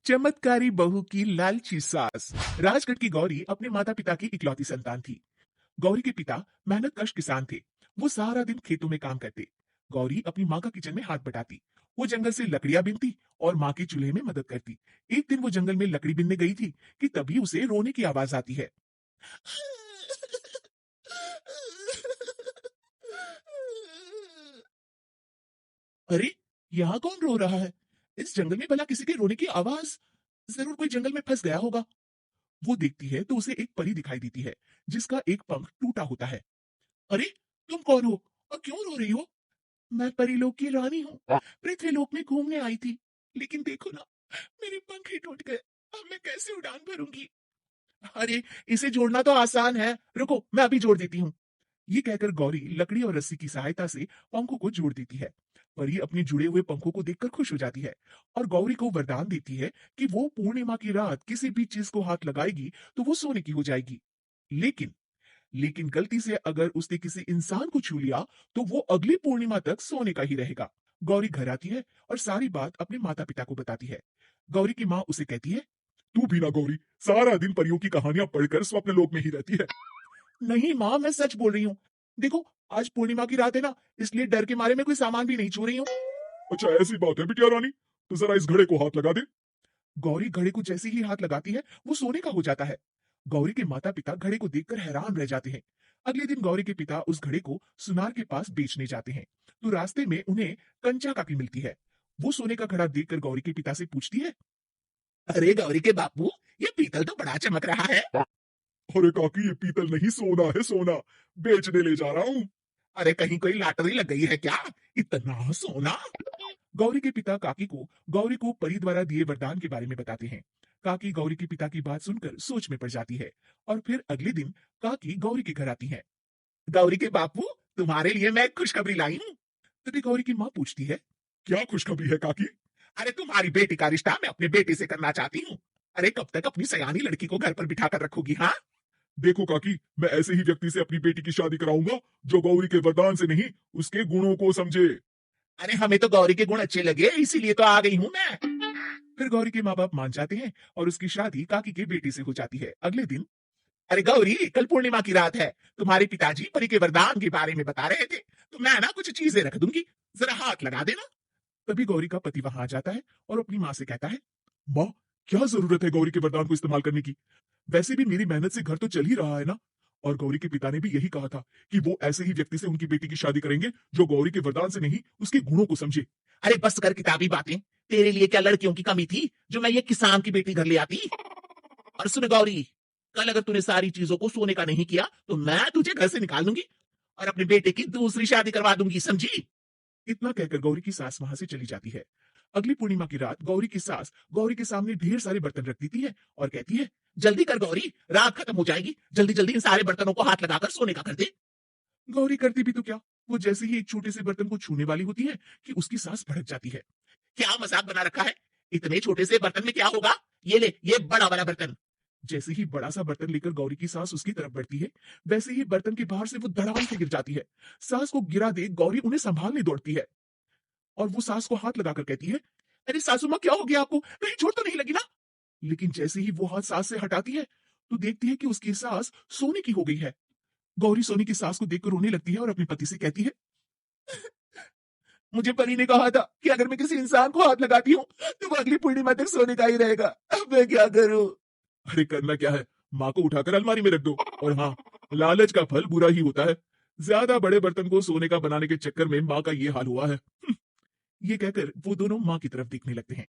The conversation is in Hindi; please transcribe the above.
चमत्कारी बहू की लालची सास। राजगढ़ की गौरी अपने माता पिता की इकलौती संतान थी। गौरी के पिता मेहनत कश किसान थे। वो सारा दिन खेतों में काम करते। गौरी अपनी माँ का किचन में हाथ बटाती। वो जंगल से लकड़ियां बीनती और माँ के चूल्हे में मदद करती। एक दिन वो जंगल में लकड़ी बीनने गई थी कि तभी उसे रोने की आवाज आती है। अरे, यहाँ कौन रो रहा है? इस जंगल में भला किसी के रोने की आवाज? जरूर कोई जंगल में फंस गया होगा। वो देखती है तो उसे एक परी दिखाई देती है जिसका एक पंख टूटा होता है। अरे, तुम कौन हो और क्यों रो रही हो? मैं परीलोक की रानी हूँ। पृथ्वीलोक में घूमने आई थी, लेकिन देखो ना, मेरे पंख ही टूट गए। अब मैं कैसे उड़ान भरूंगी? अरे, इसे जोड़ना तो आसान है, रुको मैं अभी जोड़ देती हूँ। ये कहकर गौरी लकड़ी और रस्सी की सहायता से पंखों को जोड़ देती है। परी अपने जुड़े हुए पंखों को देखकर खुश हो जाती है और गौरी को वरदान देती है कि वो पूर्णिमा की रात किसी भी चीज को हाथ लगाएगी तो वो सोने की हो जाएगी। लेकिन लेकिन गलती से अगर उसने किसी इंसान को छू लिया तो वो अगली पूर्णिमा तक सोने का ही रहेगा। गौरी घर आती है और सारी बात अपने माता पिता को बताती है। गौरी की माँ उसे कहती है, तू भी ना गौरी, सारा दिन परियों की कहानियां पढ़कर स्वप्न लोक में ही रहती है। नहीं माँ, मैं सच बोल रही हूँ। देखो, आज पूर्णिमा की रात है ना, इसलिए डर के मारे मैं कोई सामान भी नहीं छू रही हूँ। अच्छा ऐसी बात है बिटिया रानी, तो जरा इस घड़े को हाथ लगा दे। गौरी घड़े को जैसे ही हाथ लगाती है वो सोने का हो जाता है। गौरी के माता पिता घड़े को देखकर हैरान रह जाते हैं। अगले दिन गौरी के पिता उस घड़े को सुनार के पास बेचने जाते हैं तो रास्ते में उन्हें कंचा काकी मिलती है। वो सोने का घड़ा देखकर गौरी के पिता से पूछती है, अरे गौरी के बापू, ये पीतल तो बड़ा चमक रहा है। अरे काकी, ये पीतल नहीं सोना है, सोना बेचने ले जा रहा हूँ। अरे कहीं कोई लॉटरी लग गई है क्या? इतना सोना? गौरी के पिता काकी को गौरी को परी द्वारा दिए वरदान के बारे में बताते हैं। काकी गौरी के पिता की बात सुनकर सोच में पड़ जाती है और फिर अगले दिन काकी गौरी के घर आती है। गौरी के बापू, तुम्हारे लिए मैं एक खुशखबरी लाई हूँ। तभी गौरी की माँ पूछती है, क्या खुशखबरी है काकी? अरे तुम्हारी बेटी का रिश्ता मैं अपने बेटे से करना चाहती हूँ। अरे कब तक अपनी सयानी लड़की को घर पर बिठा कर रखोगी? हाँ, देखो काकी, मैं ऐसे ही व्यक्ति से अपनी बेटी की शादी कराऊंगा जो गौरी के वरदान से नहीं, उसके गुणों को समझे। अरे हमें तो गौरी के गुण अच्छे लगे, इसीलिए तो आ गई हूँ मैं। फिर गौरी के माँ बाप मान जाते हैं और उसकी शादी काकी के बेटे से हो जाती है। अगले दिन, अरे गौरी, कल पूर्णिमा की रात है। तुम्हारे पिताजी परी के वरदान के बारे में बता रहे थे, तो मैं ना कुछ चीजें रख दूंगी, जरा हाथ लगा देना। तभी गौरी का पति वहां आ जाता है और अपनी माँ से कहता है, माँ, क्या जरूरत है गौरी के वरदान को इस्तेमाल करने की? वैसे भी मेरी मेहनत से घर तो चल ही रहा है ना। और गौरी के पिता ने भी यही कहा था कि वो ऐसे ही व्यक्ति से उनकी बेटी की शादी करेंगे जो गौरी के वरदान से नहीं, उसके गुणों को समझे। अरे बस कर किताबी बातें, तेरे लिए क्या लड़कियों की कमी थी जो मैं ये किसान की बेटी घर ले आती? और सुन गौरी, कल अगर तूने सारी चीजों को सोने का नहीं किया तो मैं तुझे घर से निकाल दूंगी और अपने बेटे की दूसरी शादी करवा दूंगी, समझी? इतना कहकर गौरी की सास वहां से चली जाती है। अगली पूर्णिमा की रात गौरी की सास गौरी के सामने ढेर सारे बर्तन रख देती है और कहती है, जल्दी कर गौरी, रात खत्म हो जाएगी, जल्दी जल्दी इन सारे बर्तनों को हाथ लगाकर सोने का कर दे। गौरी करती भी तो क्या, वो जैसे ही एक छोटे से बर्तन को छूने वाली होती है कि उसकी सास भड़क जाती है। क्या मजाक बना रखा है? इतने छोटे से बर्तन में क्या होगा? ये ले, ये बड़ा वाला बर्तन। जैसे ही बड़ा सा बर्तन लेकर गौरी की सास उसकी तरफ बढ़ती है, वैसे ही बर्तन के बाहर से वो धड़ाम से गिर जाती है। सास को गिरा देख गौरी उन्हें संभालने दौड़ती है और वो सास को हाथ लगाकर कहती है, अरे सासू माँ, क्या हो गया आपको? कहीं चोट तो नहीं लगी ना? लेकिन जैसे ही वो हाथ सास से हटाती है तो देखती है कि उसकी सास सोने की हो गई है। गौरी सोने की सास को देखकर रोने लगती है और अपने पति से कहती है, मुझे परी ने कहा था कि अगर मैं किसी इंसान को हाथ लगाती हूँ तो वो अगली पूर्णिमा तक सोने का ही रहेगा। अब मैं क्या करूं? अरे करना क्या है, माँ को उठाकर अलमारी में रख दो। और हाँ, लालच का फल बुरा ही होता है। ज्यादा बड़े बर्तन को सोने का बनाने के चक्कर में माँ का ये हाल हुआ है। ये कहकर वो दोनों माँ की तरफ देखने लगते हैं।